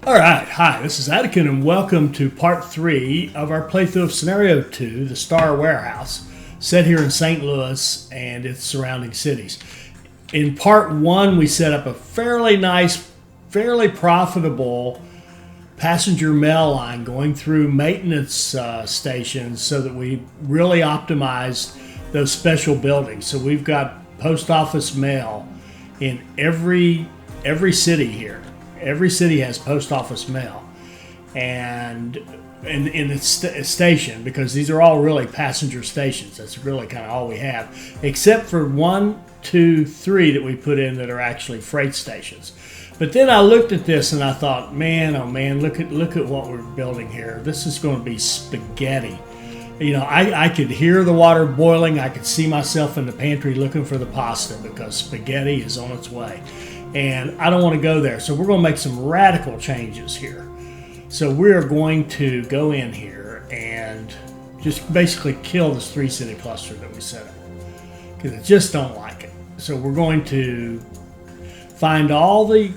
All right, hi, this is Attican, and welcome to part 3 of our playthrough of Scenario 2, the Star Warehouse, set here in St. Louis and its surrounding cities. In part 1, we set up a fairly nice, fairly profitable passenger mail line going through maintenance stations so that we really optimized those special buildings. So we've got post office mail in every city here. Every city has post office mail, and in its station, because these are all really passenger stations. That's really kind of all we have, except for 1, 2, 3 that we put in that are actually freight stations. But then I looked at this and I thought, man, oh man, look at what we're building here. This is going to be spaghetti. You know, I could hear the water boiling. I could see myself in the pantry looking for the pasta because spaghetti is on its way. And I don't want to go there. So we're going to make some radical changes here. So we're going to go in here and just basically kill this 3-city cluster that we set up, because I just don't like it. So we're going to find all the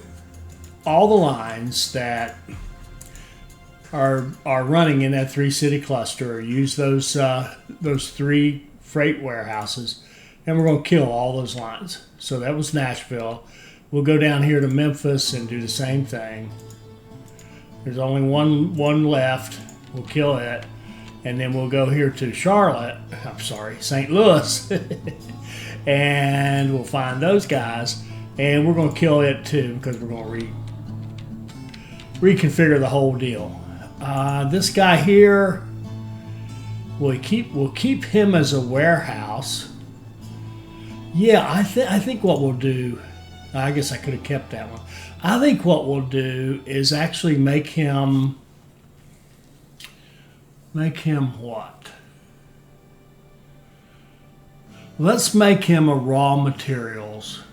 lines that are running in that 3-city cluster, use those 3 freight warehouses, and we're going to kill all those lines. So that was Nashville. We'll go down here to Memphis and do the same thing. There's only one left. We'll kill it. And then we'll go here to St. Louis. And we'll find those guys. And we're going to kill it too, because we're going to reconfigure the whole deal. This guy here, we'll keep him as a warehouse. Yeah, I think what we'll do, I guess I could have kept that one. I think what we'll do is actually make him what? Let's make him a raw materials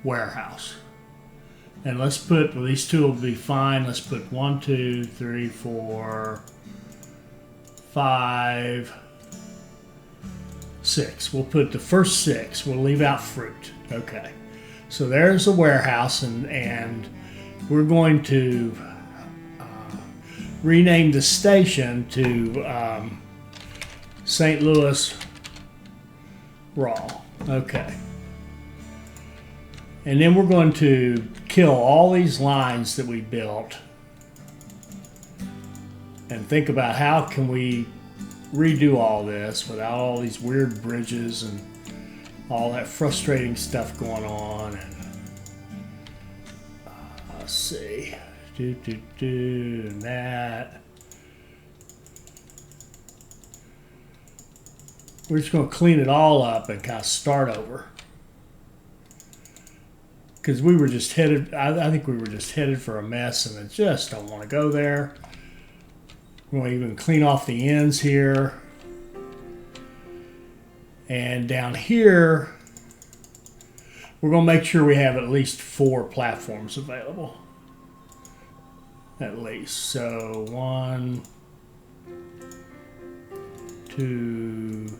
warehouse. And let's put, well, these two will be fine. Let's put 1, 2, 3, 4, 5, 6. We'll put the first 6. We'll leave out fruit. Okay. So there's the warehouse, and we're going to rename the station to St. Louis Raw. Okay. And then we're going to kill all these lines that we built and think about how can we redo all this without all these weird bridges and all that frustrating stuff going on. And let's see, and that. We're just going to clean it all up and kind of start over, because we were just headed. I think we were just headed for a mess, and I just don't want to go there. We're going to even clean off the ends here. And down here, we're going to make sure we have at least 4 platforms available. At least. So 1, 2,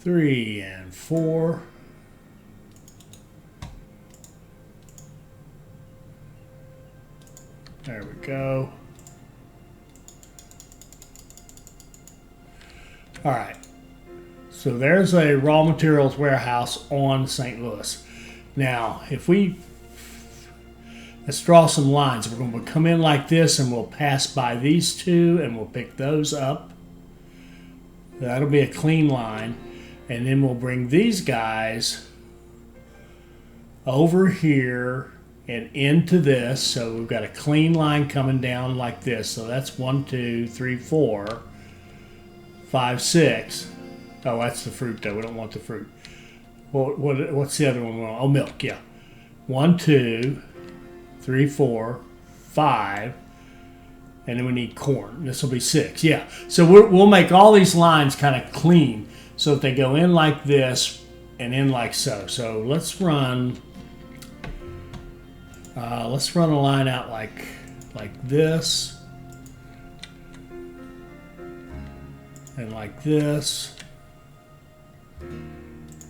3, and 4. There we go. All right. So there's a raw materials warehouse on St. Louis. Now, let's draw some lines. We're going to come in like this, and we'll pass by these 2, and we'll pick those up. That'll be a clean line. And then we'll bring these guys over here and into this. So we've got a clean line coming down like this. So that's 1, 2, 3, 4, 5, 6. Oh, that's the fruit though. We don't want the fruit. Well, what's the other one? Oh, milk. Yeah. 1, 2, 3, 4, 5. And then we need corn. This will be 6. Yeah. So we'll make all these lines kind of clean, so that they go in like this and in like so. So let's run a line out like this and like this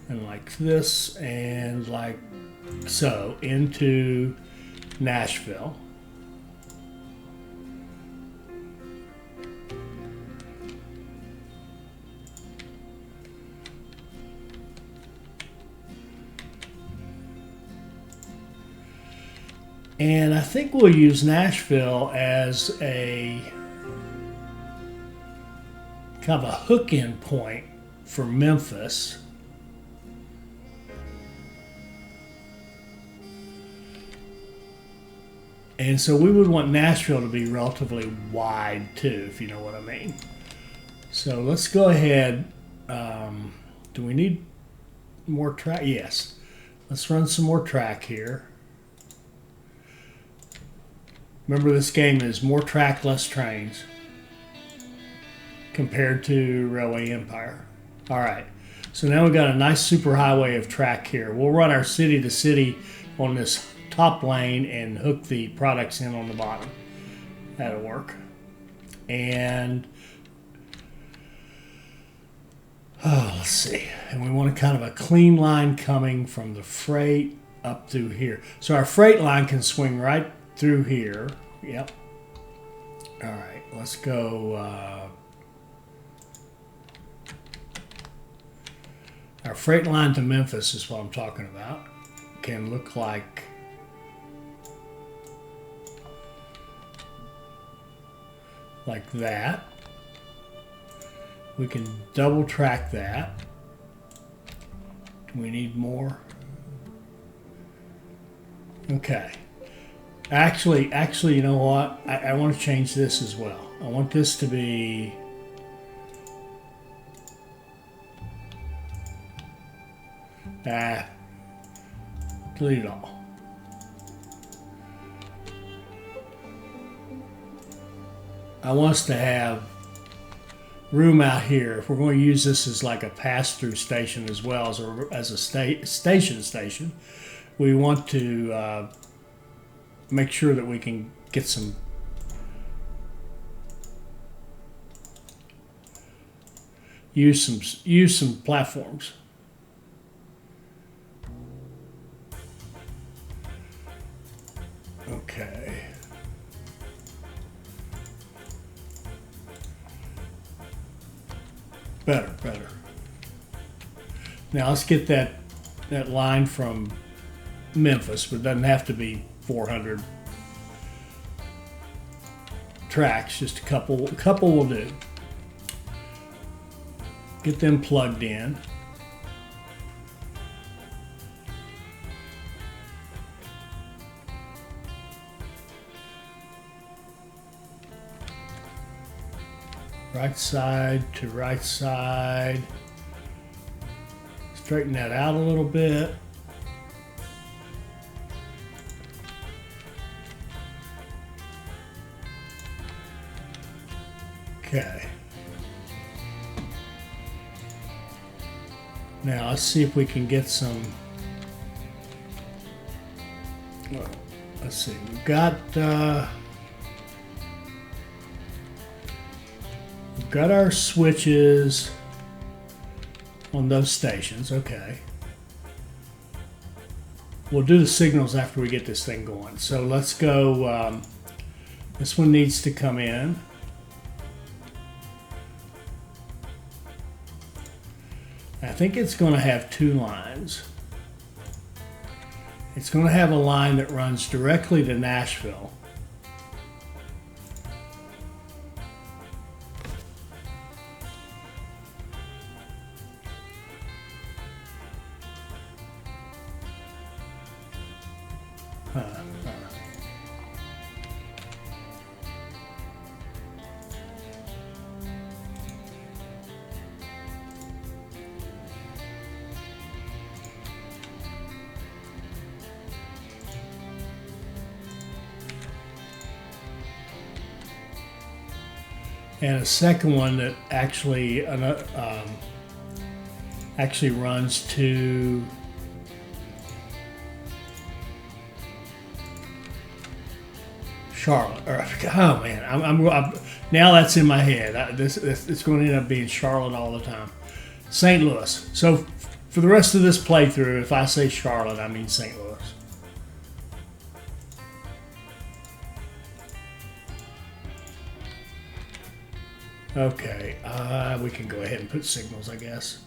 and like this, and like so into Nashville. And I think we'll use Nashville as a kind of a hook-in point for Memphis. And so we would want Nashville to be relatively wide too, if you know what I mean. So let's go ahead. Do we need more track? Yes. Let's run some more track here. Remember, this game is more track, less trains compared to Railway Empire. All right. So now we've got a nice superhighway of track here. We'll run our city to city on this top lane and hook the products in on the bottom. That'll work. And let's see. And we want a kind of a clean line coming from the freight up through here. So our freight line can swing right through here. Yep. All right. Let's go. Our freight line to Memphis is what I'm talking about. Can look like that. We can double track that. Do we need more? Okay. Actually, you know what? I want to change this as well. I want this to be delete it all. I want us to have room out here. If we're going to use this as like a pass-through station as well as a station, we want to make sure that we can get some use some platforms. Okay. Better. Now let's get that line from Memphis, but it doesn't have to be 400 tracks. Just a couple will do. Get them plugged in. Right side to right side. Straighten that out a little bit. Okay. Now let's see if we can get some. Let's see. We've got our switches on those stations. Okay. We'll do the signals after we get this thing going. So let's go. This one needs to come in. I think it's going to have two lines. It's going to have a line that runs directly to Nashville. And a second one that actually runs to Charlotte. Oh man, I'm now that's in my head. It's going to end up being Charlotte all the time. St. Louis. So For the rest of this playthrough, if I say Charlotte, I mean St. Louis. Okay, we can go ahead and put signals, I guess.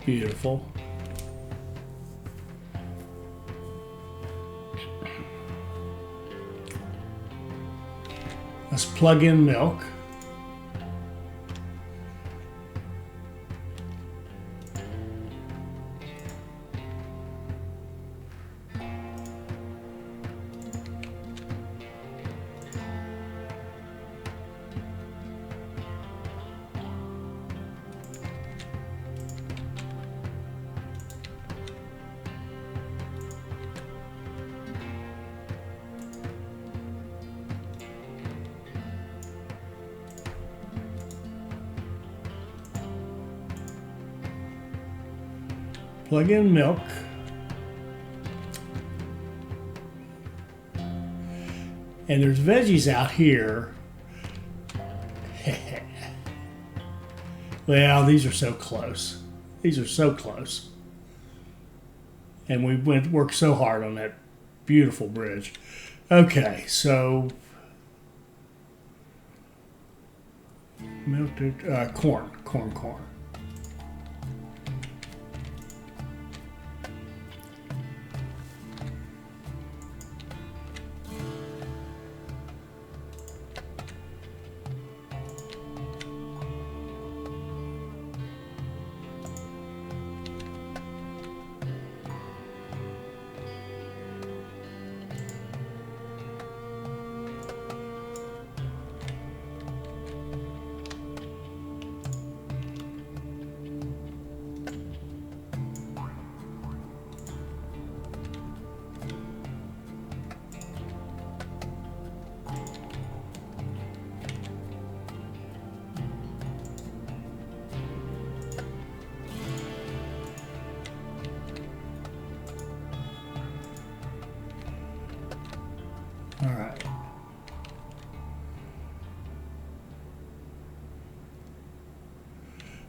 Beautiful. Let's plug in milk. Plug in milk. And there's veggies out here. Well, these are so close. These are so close. And we worked so hard on that beautiful bridge. Okay, so melted corn. All right.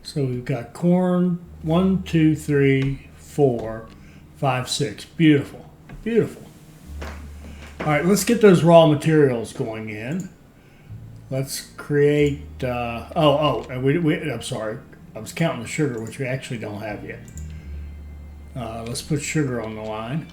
So we've got corn, 1, 2, 3, 4, 5, 6. Beautiful, beautiful. All right, let's get those raw materials going in. Let's create, and I'm sorry. I was counting the sugar, which we actually don't have yet. Let's put sugar on the line.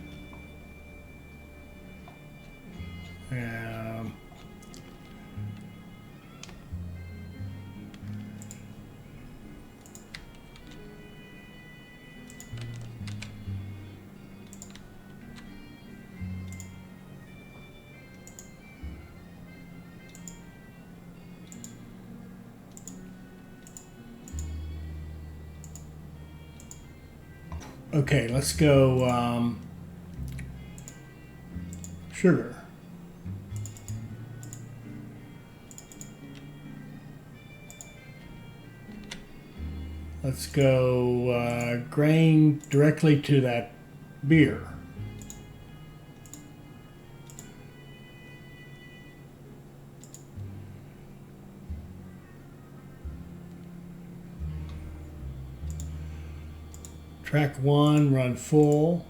Okay, let's go sugar. Let's go grain directly to that beer. Track 1, run full.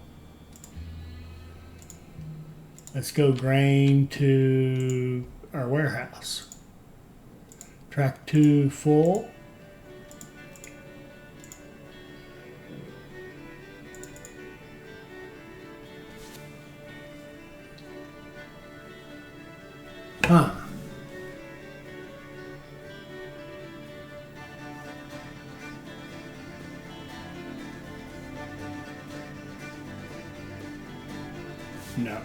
Let's go grain to our warehouse. Track 2, full. Huh. No.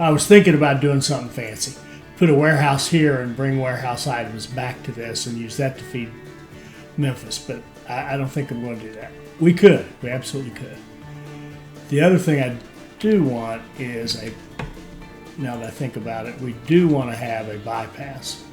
I was thinking about doing something fancy. Put a warehouse here and bring warehouse items back to this and use that to feed Memphis, but I don't think I'm going to do that. We could. We absolutely could. The other thing I do want is now that I think about it, we do want to have a bypass.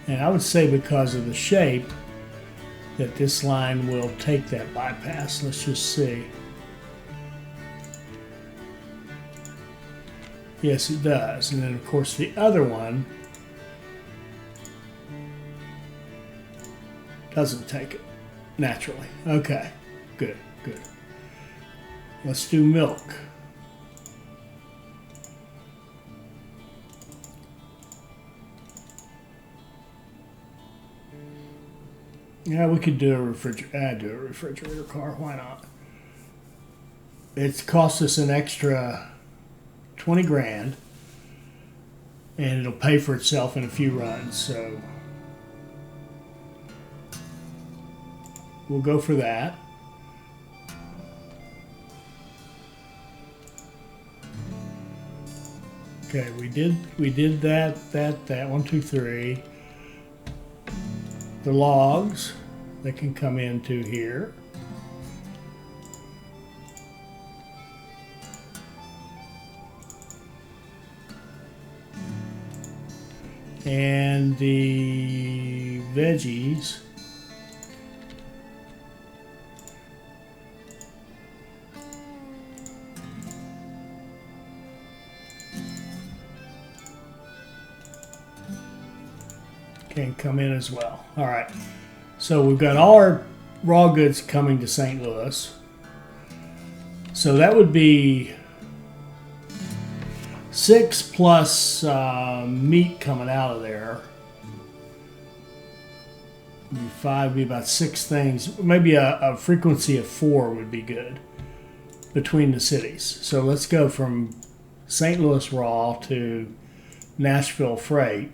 And I would say because of the shape that this line will take that bypass. Let's just see. Yes, it does. And then of course the other one doesn't take it naturally. Okay, good, good. Let's do milk. Yeah, we could do a refrigerator car. Why not? It's cost us an extra 20 grand, and it'll pay for itself in a few runs. So we'll go for that. Okay, we did that 1, 2, 3. The logs, they can come into here. And the veggies can come in as well. All right, so we've got all our raw goods coming to St. Louis. So that would be 6 plus meat coming out of there. Be 5, be about 6 things. Maybe a frequency of 4 would be good between the cities. So let's go from St. Louis raw to Nashville freight.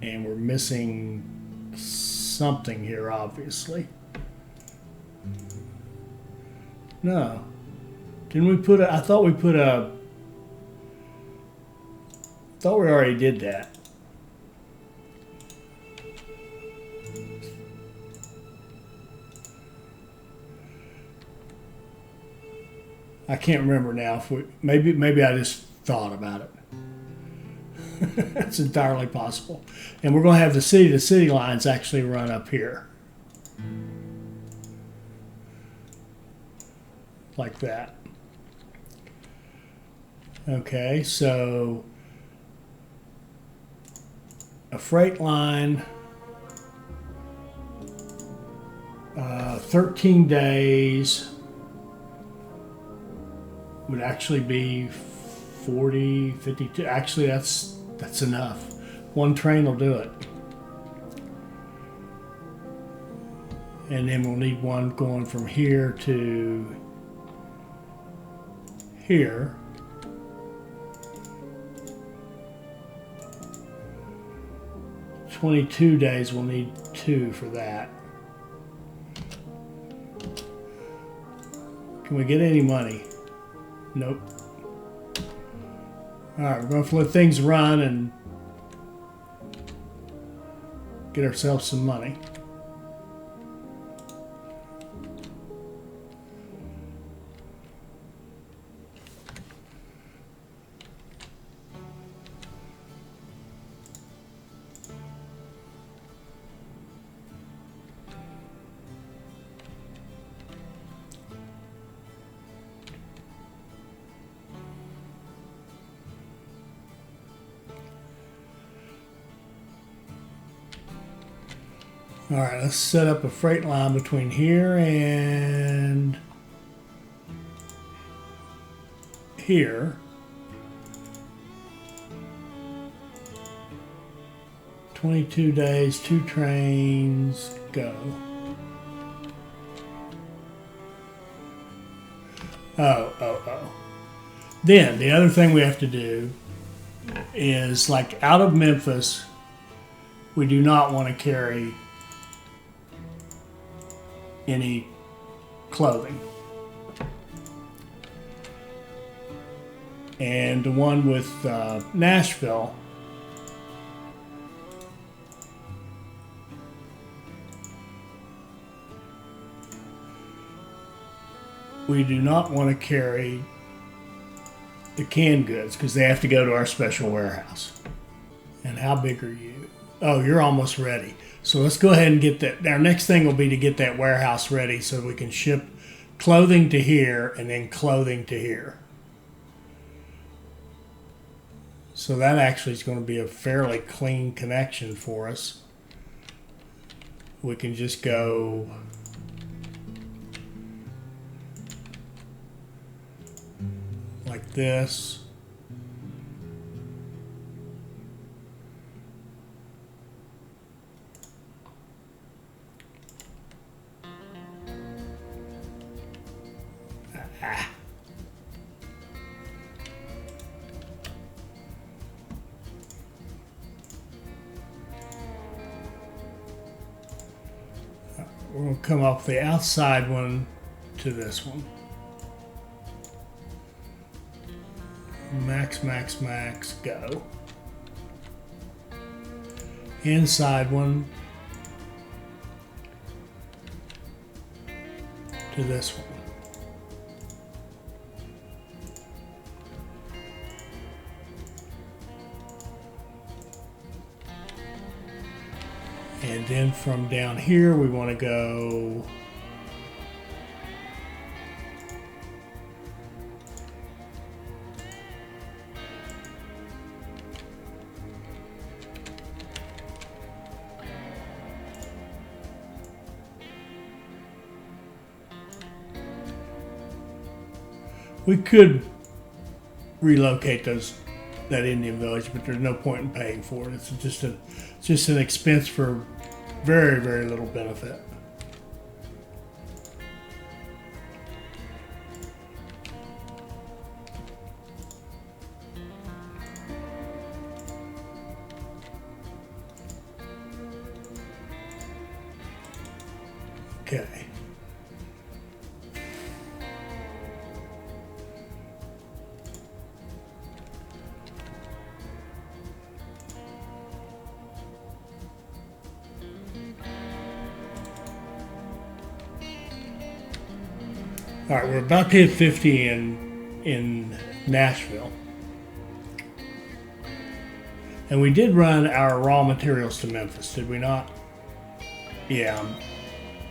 And we're missing something here, obviously. No. Didn't we put a... I thought we put a... I thought we already did that. I can't remember now. If we, maybe I just thought about it. It's entirely possible. And we're going to have the city-to-city lines actually run up here. Like that. Okay, so a freight line, 13 days would actually be 40, 52. Actually, that's enough. One train will do it. And then we'll need one going from here to here. "22 days, we'll need 2 for that. Can we get any money? Nope. All right, we're going to let things run and get ourselves some money. All right, let's set up a freight line between here and here. 22 days, 2 trains, go. Oh. Then the other thing we have to do is, like, out of Memphis, we do not want to carry any clothing. And the one with Nashville, we do not want to carry the canned goods because they have to go to our special warehouse. And how big are you? Oh, you're almost ready. So let's go ahead and get that. Our next thing will be to get that warehouse ready so we can ship clothing to here and then clothing to here. So that actually is going to be a fairly clean connection for us. We can just go like this. We're going to come off the outside one to this one. Max, max, max, go. Inside one to this one. And then from down here, we want to go we could relocate that Indian village, but there's no point in paying for it. It's just an expense for very, very little benefit. Okay. All right, we're about to hit 50 in Nashville. And we did run our raw materials to Memphis, did we not? Yeah,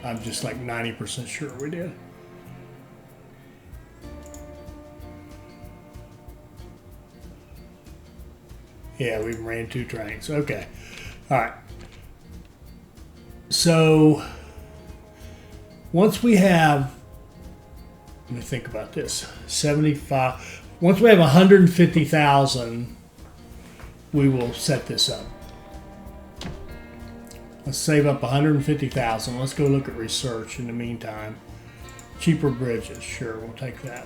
I'm just like 90% sure we did. Yeah, we ran 2 trains. Okay. All right. So once we have, let me think about this, 75, once we have 150,000, we will set this up. Let's save up 150,000. Let's go look at research in the meantime. Cheaper bridges, sure, we'll take that.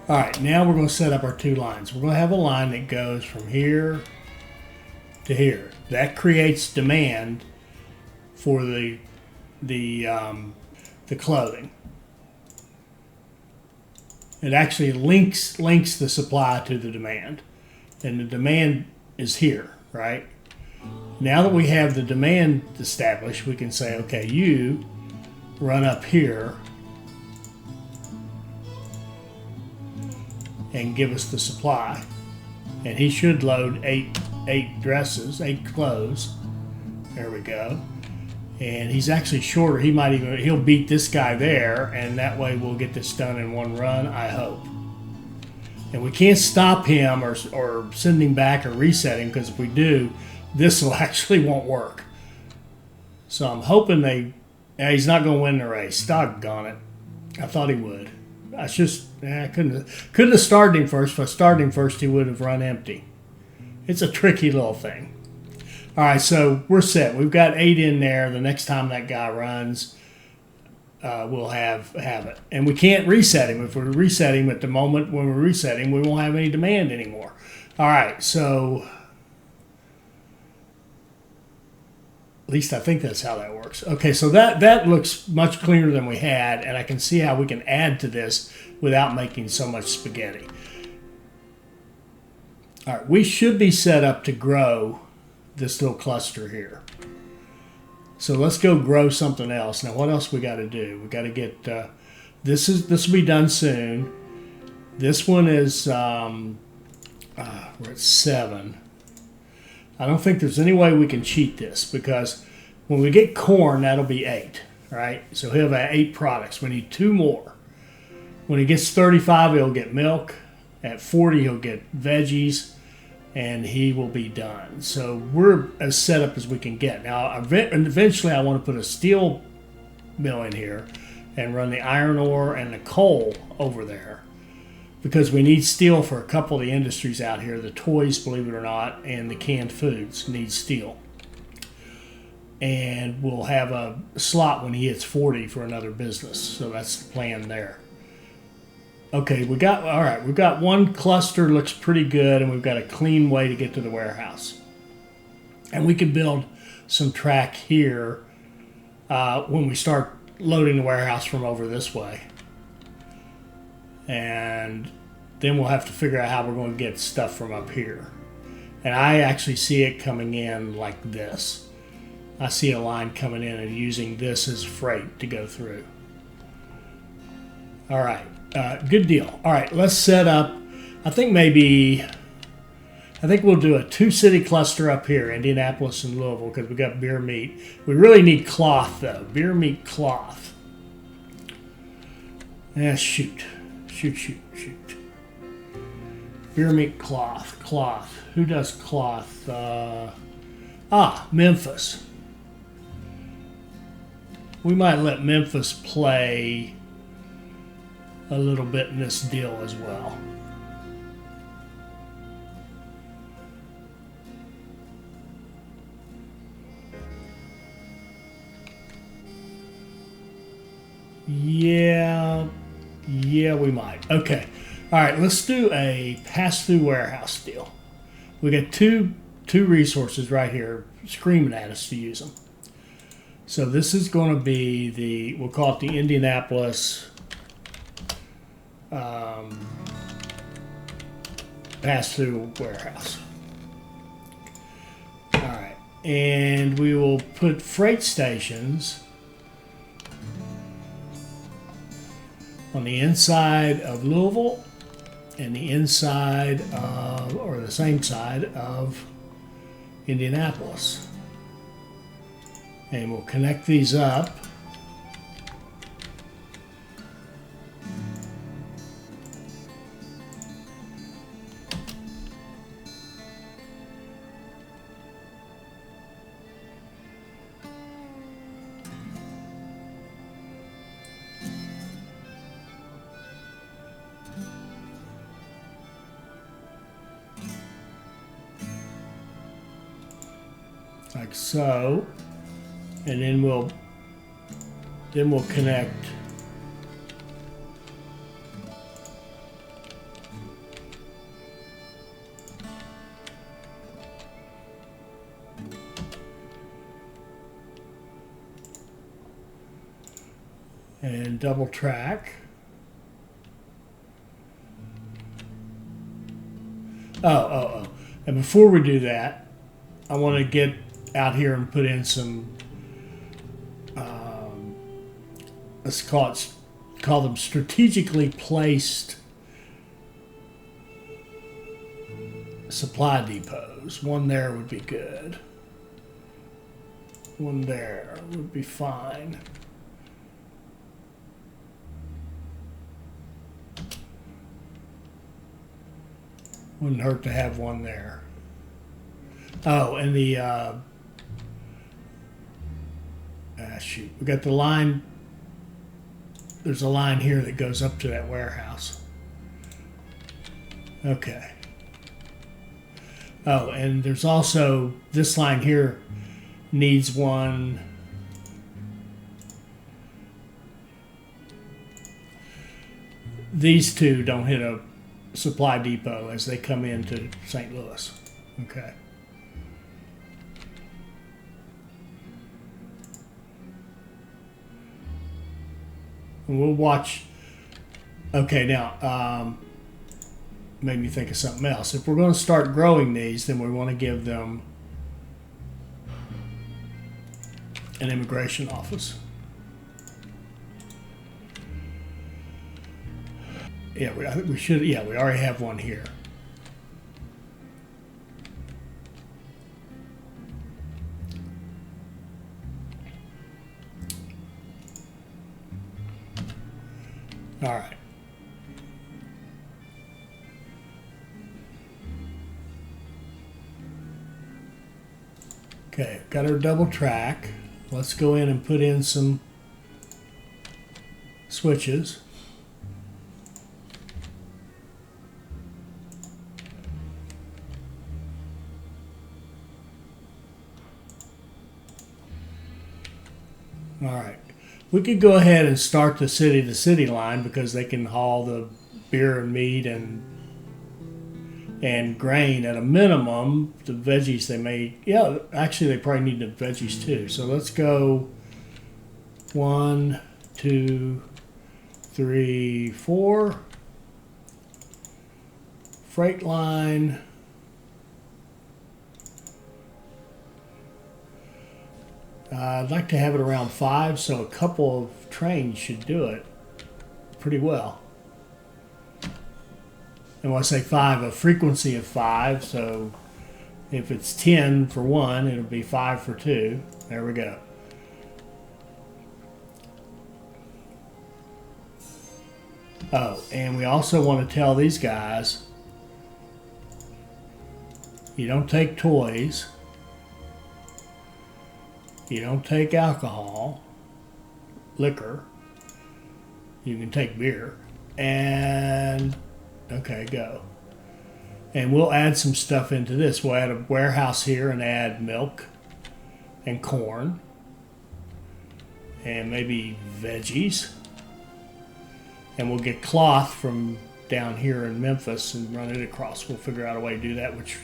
All right, now we're going to set up our 2 lines. We're going to have a line that goes from here to here. That creates demand for the clothing. It actually links the supply to the demand, and the demand is here, right? Now that we have the demand established, we can say, okay, you run up here and give us the supply, and he should load eight dresses, 8 clothes. There we go. And he's actually shorter. He'll beat this guy there, and that way we'll get this done in one run, I hope. And we can't stop him or send him back or reset him, because if we do, this will actually won't work. So I'm hoping he's not going to win the race. Doggone it. I thought he would. I couldn't have started him first. If I started him first, he would have run empty. It's a tricky little thing. All right, so we're set. We've got 8 in there. The next time that guy runs, we'll have it. And we can't reset him. If we reset him at the moment when we reset him, we won't have any demand anymore. All right, so at least I think that's how that works. Okay, so that looks much cleaner than we had, and I can see how we can add to this without making so much spaghetti. All right, we should be set up to grow this little cluster here. So let's go grow something else. Now, what else we got to do? We got to get this will be done soon. This one is we're at 7. I don't think there's any way we can cheat this, because when we get corn, that'll be 8, right? So he'll have 8 products. We need 2 more. When he gets 35, he'll get milk. At 40, he'll get veggies, and he will be done. So we're as set up as we can get. Now, eventually, I want to put a steel mill in here and run the iron ore and the coal over there, because we need steel for a couple of the industries out here. The toys, believe it or not, and the canned foods need steel. And we'll have a slot when he hits 40 for another business. So that's the plan there. Okay, we've got one cluster, looks pretty good, and we've got a clean way to get to the warehouse. And we can build some track here when we start loading the warehouse from over this way. And then we'll have to figure out how we're going to get stuff from up here. And I actually see it coming in like this. I see a line coming in and using this as freight to go through. All right. Good deal. All right, let's set up. I think we'll do a 2-city cluster up here, Indianapolis and Louisville, because we got beer meat. We really need cloth, though. Beer meat cloth. Yeah, shoot. Beer meat cloth. Who does cloth? Memphis. We might let Memphis play a little bit in this deal as well. Yeah, we might. Okay. All right, let's do a pass-through warehouse deal. We got two resources right here screaming at us to use them. So this is going to be we'll call it the Indianapolis pass-through warehouse. All right, and we will put freight stations on the inside of Louisville and the inside of, or the same side of, Indianapolis. And we'll connect these up. Like so, and then we'll connect and double track. Oh. And before we do that, I want to get out here and put in some, let's call them strategically placed supply depots. One there would be good. One there would be fine. Wouldn't hurt to have one there. Oh, and the shoot, we got the line. There's a line here that goes up to that warehouse. Okay. Oh, and there's also this line here needs one. These two don't hit a supply depot as they come into St. Louis. Okay. And we'll watch. Okay, now, made me think of something else. If we're going to start growing these, then we want to give them an immigration office. Yeah, I think we should. Yeah, we already have one here. All right. Okay, got our double track. Let's go in and put in some switches. All right. We could go ahead and start the city-to-city line because they can haul the beer and meat and grain at a minimum. The veggies they may, yeah, actually they probably need the veggies too. So let's go 1, 2, 3, 4. Freight line. I'd like to have it around 5, so a couple of trains should do it pretty well. And when I say 5, a frequency of 5, so if it's 10 for 1, it'll be 5 for 2. There we go. Oh, and we also want to tell these guys, you don't take toys. You don't take alcohol, liquor. You can take beer. And, okay, go. And we'll add some stuff into this. We'll add a warehouse here and add milk and corn. And maybe veggies. And we'll get cloth from down here in Memphis and run it across. We'll figure out a way to do that, which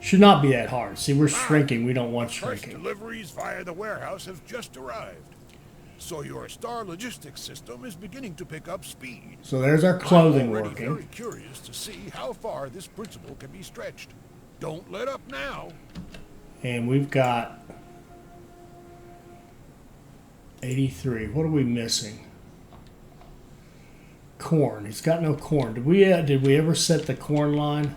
should not be that hard. See, we're shrinking. We don't want shrinking. First deliveries via the warehouse have just arrived. So your Star logistics system is beginning to pick up speed. So there's our clothing I'm already working. very curious to see how far this principle can be stretched. Don't let up now. And we've got 83. What are we missing? Corn. He's got no corn. Did we ever set the corn line?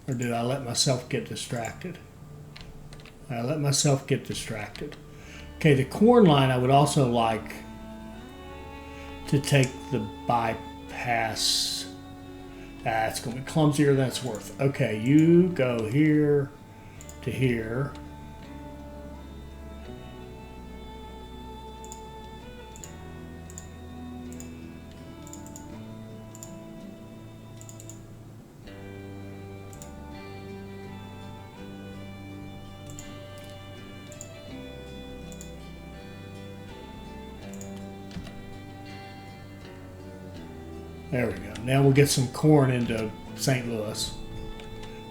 Or did I let myself get distracted? I let myself get distracted. Okay, the corn line I would also like to take the bypass. It's going to be clumsier than it's worth. Okay, you go here to here. There we go. Now we'll get some corn into St. Louis.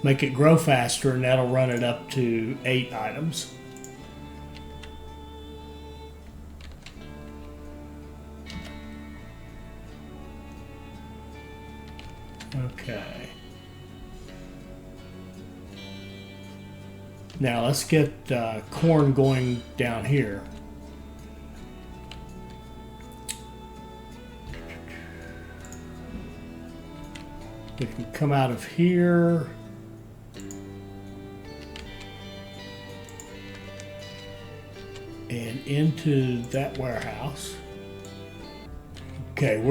Make it grow faster, and that'll run it up to 8 items. Okay. Now let's get corn going down here. We can come out of here. And into that warehouse. Okay,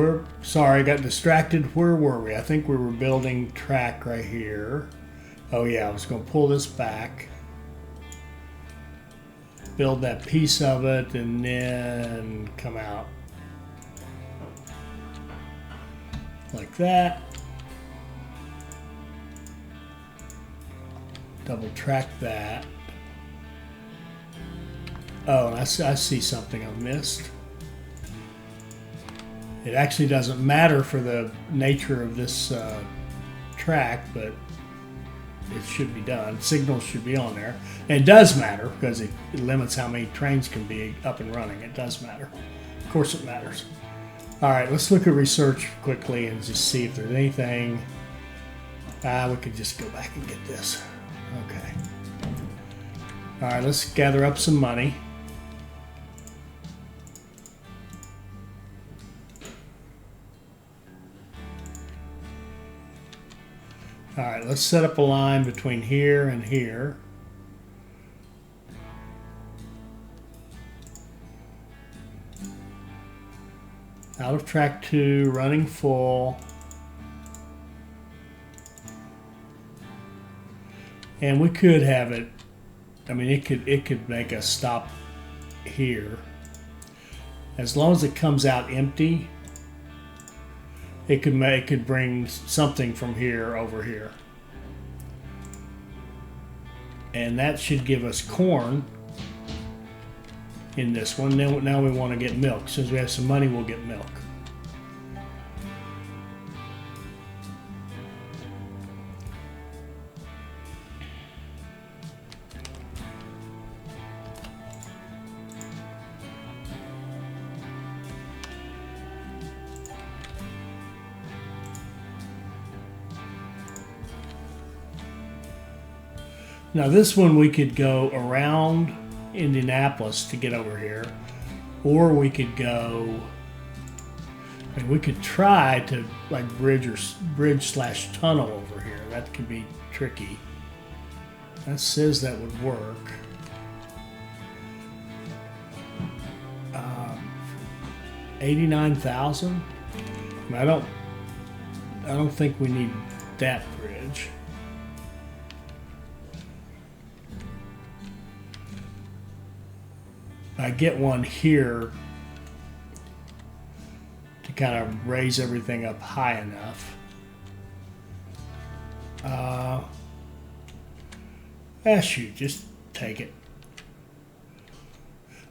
sorry, I got distracted. Where were we? I think we were building track right here. Oh yeah, I was going to pull this back. Build that piece of it and then come out. Like that. Double track that. Oh, I see something I've missed. It actually doesn't matter for the nature of this track, but it should be done. Signals should be on there. And it does matter because it limits how many trains can be up and running. It does matter. Of course it matters. All right, let's look at research quickly and just see if there's anything. We could just go back and get this. Okay. All right, let's gather up some money. All right, let's set up a line between here and here. Out of track 2, running full. And we could have it, I mean, it could make us stop here. As long as it comes out empty, it could bring something from here over here. And that should give us corn in this one. Now we want to get milk. Since we have some money, we'll get milk. Now this one we could go around Indianapolis to get over here, or we could go, I mean, we could try to like bridge/tunnel over here. That could be tricky. That says that would work. 89,000. I don't think we need that bridge. I get one here to kind of raise everything up high enough. Shoot, just take it.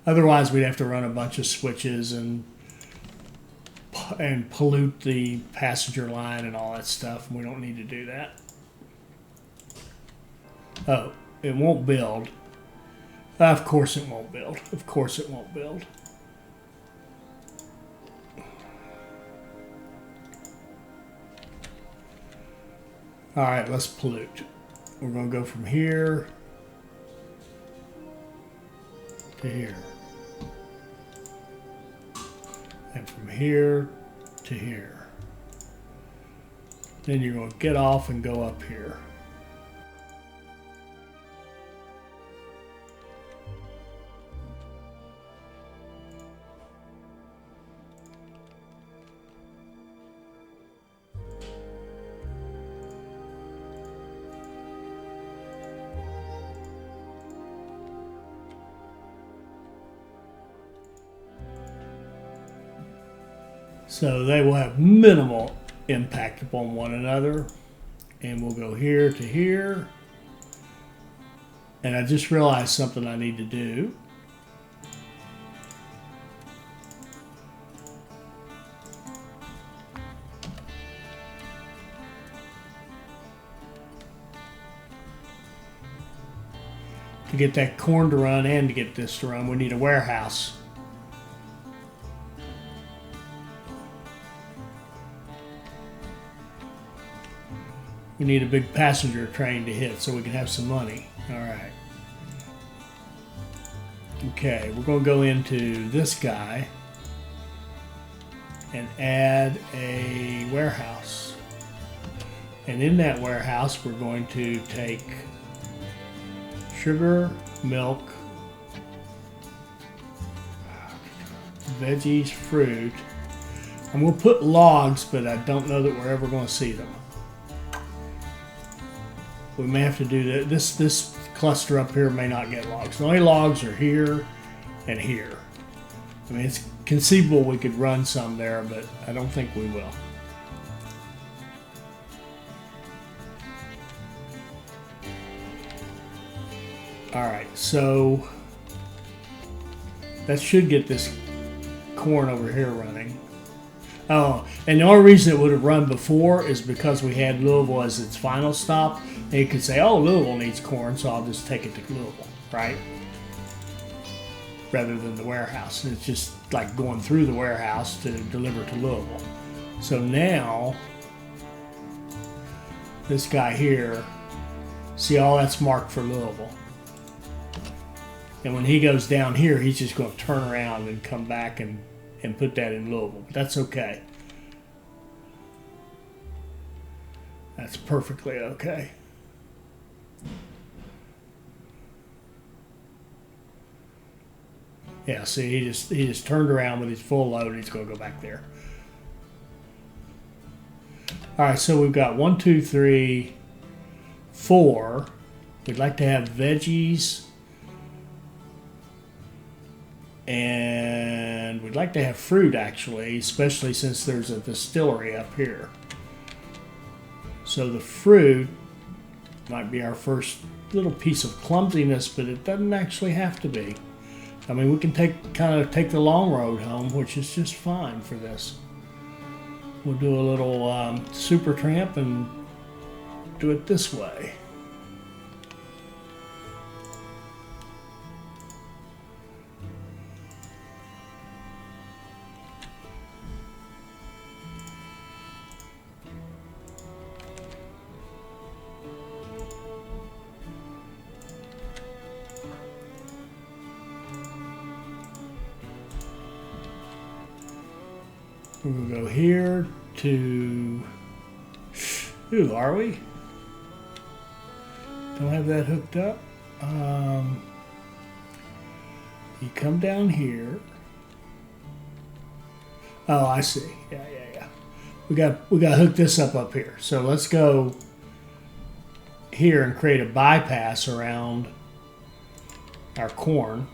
Otherwise, we'd have to run a bunch of switches and pollute the passenger line and all that stuff. We don't need to do that. Oh, it won't build. Of course it won't build. Of course it won't build. All right, let's pollute. We're going to go from here to here. And from here to here. Then you're going to get off and go up here. So they will have minimal impact upon one another. And we'll go here to here. And I just realized something I need to do. To get that corn to run and to get this to run, we need a warehouse. We need a big passenger train to hit so we can have some money. All right. Okay, we're going to go into this guy and add a warehouse. And in that warehouse, we're going to take sugar, milk, veggies, fruit. I'm going to put logs, but I don't know that we're ever going to see them. We may have to do that. This cluster up here may not get logs. The only logs are here and here. I mean, it's conceivable we could run some there, but I don't think we will. All right, so that should get this corn over here running. Oh, and the only reason it would have run before is because we had Louisville as its final stop. And you could say, oh, Louisville needs corn, so I'll just take it to Louisville, right? Rather than the warehouse. And it's just like going through the warehouse to deliver to Louisville. So now, this guy here, see all that's marked for Louisville. And when he goes down here, he's just going to turn around and come back and put that in Louisville. But that's okay. That's perfectly okay. Yeah, see, he just turned around with his full load and he's going to go back there. All right, so we've got 1, 2, 3, 4. We'd like to have veggies. And we'd like to have fruit, actually, especially since there's a distillery up here. So the fruit might be our first little piece of clumsiness, but it doesn't actually have to be. I mean, we can kind of take the long road home, which is just fine for this. We'll do a little super tramp and do it this way. We'll go here to, ooh, are we? Don't have that hooked up. You come down here. Oh, I see. Yeah. We got to hook this up here. So let's go here and create a bypass around our corn.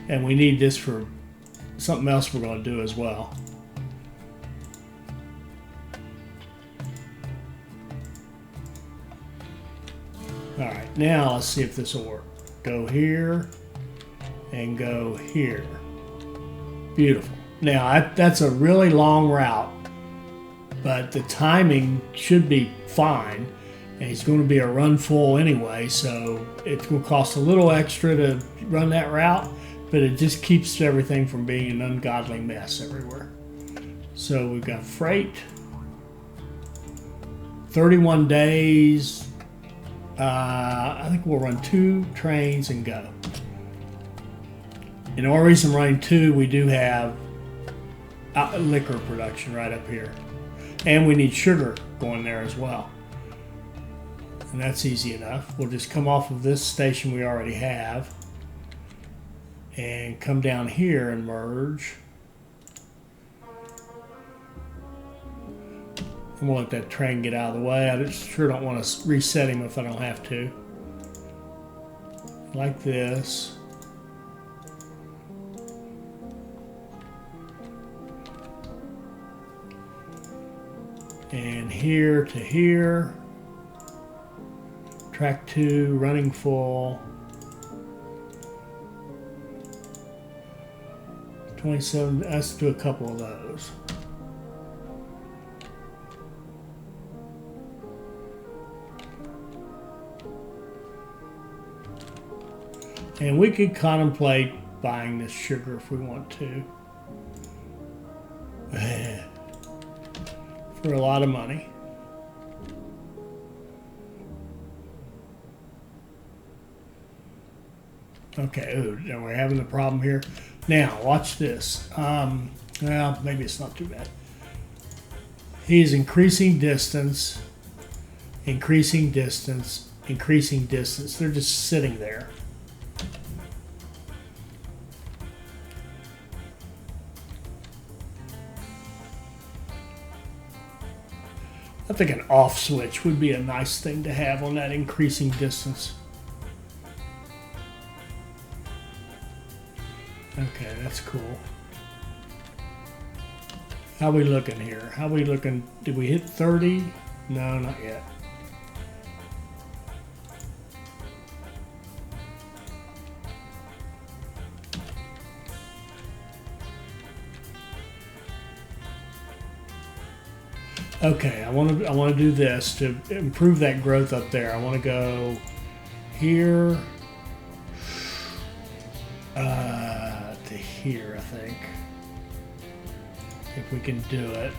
And we need this for something else we're going to do as well. All right, now let's see if this will work. Go here and go here. Beautiful. Now that's a really long route, but the timing should be fine. And it's going to be a run full anyway, so it's going to cost a little extra to run that route, but it just keeps everything from being an ungodly mess everywhere. So we've got freight, 31 days. I think we'll run 2 trains and go. And the only reason I'm running 2, we do have liquor production right up here. And we need sugar going there as well. And that's easy enough. We'll just come off of this station we already have and come down here and merge. I'm gonna let that train get out of the way. I just sure don't want to reset him if I don't have to. Like this. And here to here. Track 2, running full. 27, let's do a couple of those. And we could contemplate buying this sugar if we want to. For a lot of money. Okay, ooh, now we're having a problem here. Now, watch this. Well, maybe it's not too bad. He's increasing distance, increasing distance, increasing distance. They're just sitting there. I think an off switch would be a nice thing to have on that increasing distance. Okay, that's cool. How we looking here? How we looking? Did we hit 30? No, not yet. Okay, I want to do this to improve that growth up there. I want to go here to here, I think. If we can do it.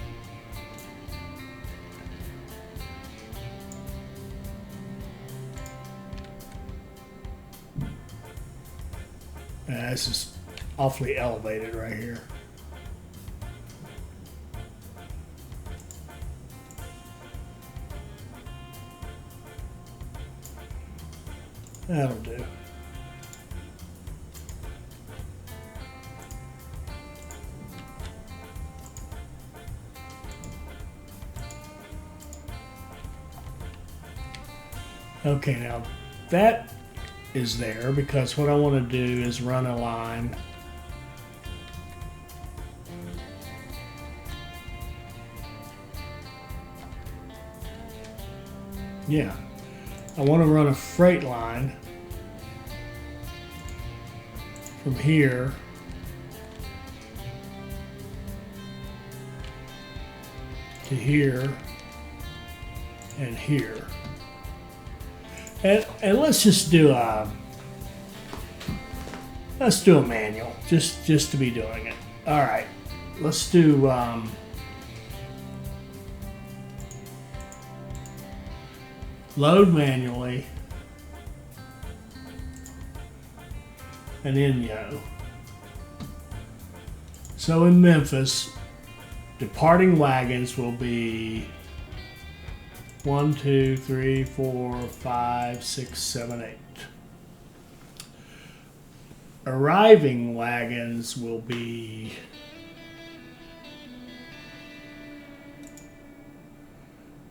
This is awfully elevated right here. That'll do. Okay, now that is there because what I want to do is run a line I want to run a freight line from here to here and here. And let's just do a manual, just to be doing it. All right, let's do load manually and Inyo. So in Memphis, departing wagons will be 1, 2, 3, 4, 5, 6, 7, 8. Arriving wagons will be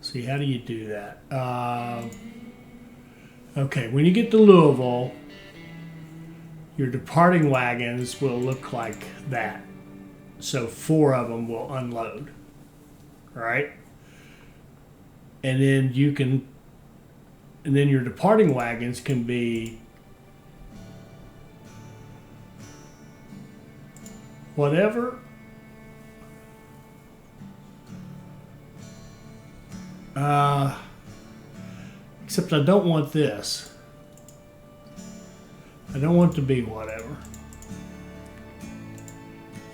see, how do you do that? Okay, when you get to Louisville, your departing wagons will look like that. So 4 of them will unload, right? And then your departing wagons can be whatever. Except I don't want this. I don't want it to be whatever.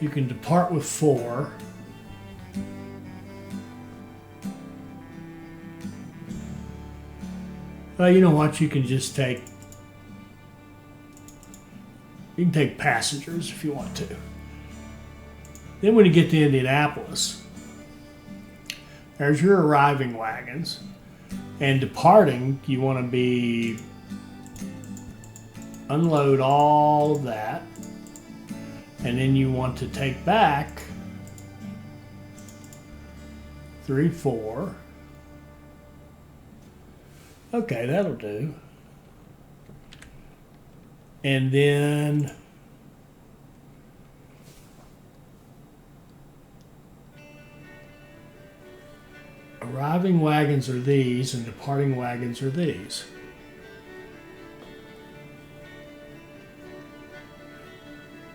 You can depart with 4. You know what? You can just take. You can take passengers if you want to. Then when you get to Indianapolis, there's your arriving wagons. And departing, you want to be unload all of that. And then you want to take back 3, 4. Okay, that'll do. And then arriving wagons are these and departing wagons are these.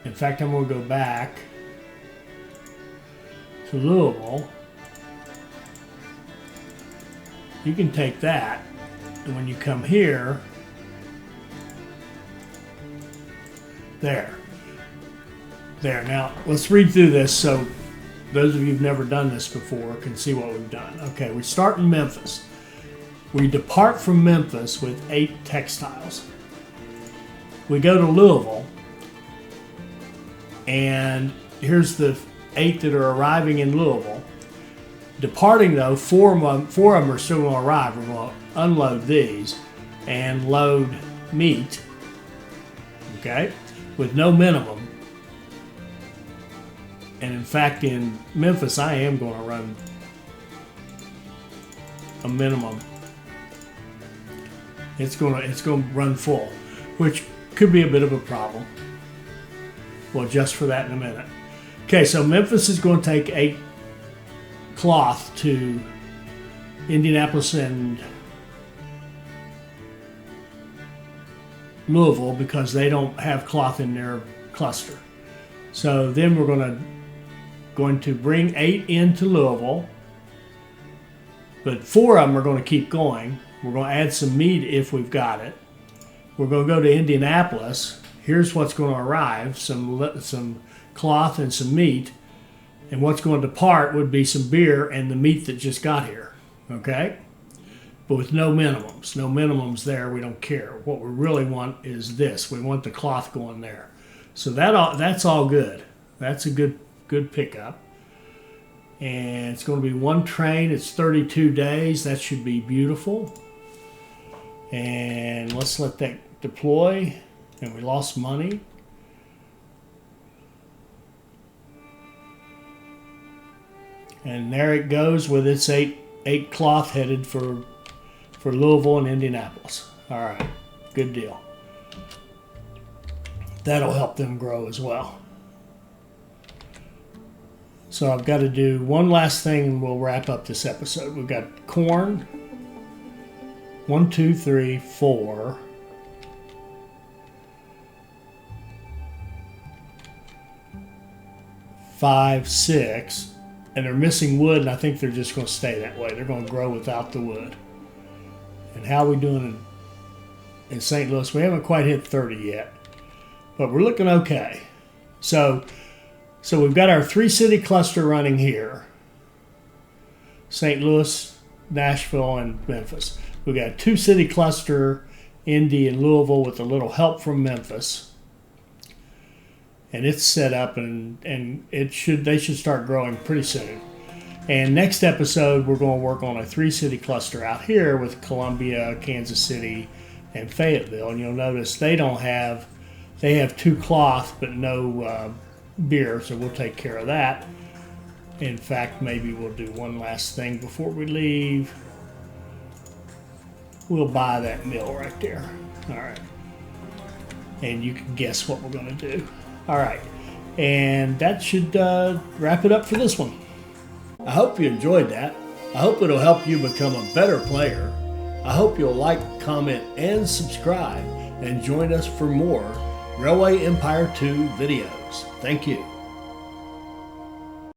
In fact, I'm going to go back to Louisville. You can take that, and when you come here, there. Now, let's read through this so those of you who've never done this before can see what we've done. Okay, we start in Memphis. We depart from Memphis with 8 textiles. We go to Louisville, and here's the 8 that are arriving in Louisville. Departing though, 4 of them are still going to arrive. We're going to unload these and load meat, okay, with no minimum. And in fact, in Memphis, I am going to run a minimum. It's going to run full, which could be a bit of a problem. We'll adjust for that in a minute. Okay, so Memphis is going to take 8 cloth to Indianapolis and Louisville because they don't have cloth in their cluster. So then we're going to bring 8 into Louisville, but 4 of them are going to keep going. We're going to add some meat if we've got it. We're going to go to Indianapolis. here's what's going to arrive, some cloth and some meat, and what's going to depart would be some beer and the meat that just got here, okay? But with no minimums. No minimums there, we don't care. What we really want is this. We want the cloth going there. So that's all good. That's a good pickup. And it's going to be one train. It's 32 days. That should be beautiful. And let's let that deploy. And we lost money. And there it goes with its eight cloth headed for Louisville and Indianapolis. All right, good deal. That'll help them grow as well. So I've got to do one last thing and we'll wrap up this episode. We've got corn. 1, 2, 3, 4. 5, 6. And they're missing wood, and I think they're just going to stay that way. They're going to grow without the wood. And how are we doing in St. Louis? We haven't quite hit 30 yet, but we're looking okay. So we've got our 3-city cluster running here. St. Louis, Nashville, and Memphis. We've got a 2-city cluster, Indy and Louisville, with a little help from Memphis. And it's set up, and they should start growing pretty soon. And next episode, we're going to work on a 3-city cluster out here with Columbia, Kansas City, and Fayetteville. And you'll notice they have 2 cloth but no beer, so we'll take care of that. In fact, maybe we'll do one last thing before we leave. We'll buy that mill right there. All right. And you can guess what we're going to do. All right. And that should wrap it up for this one. I hope you enjoyed that. I hope it'll help you become a better player. I hope you'll like, comment, and subscribe, and join us for more Railway Empire 2 videos. Thank you.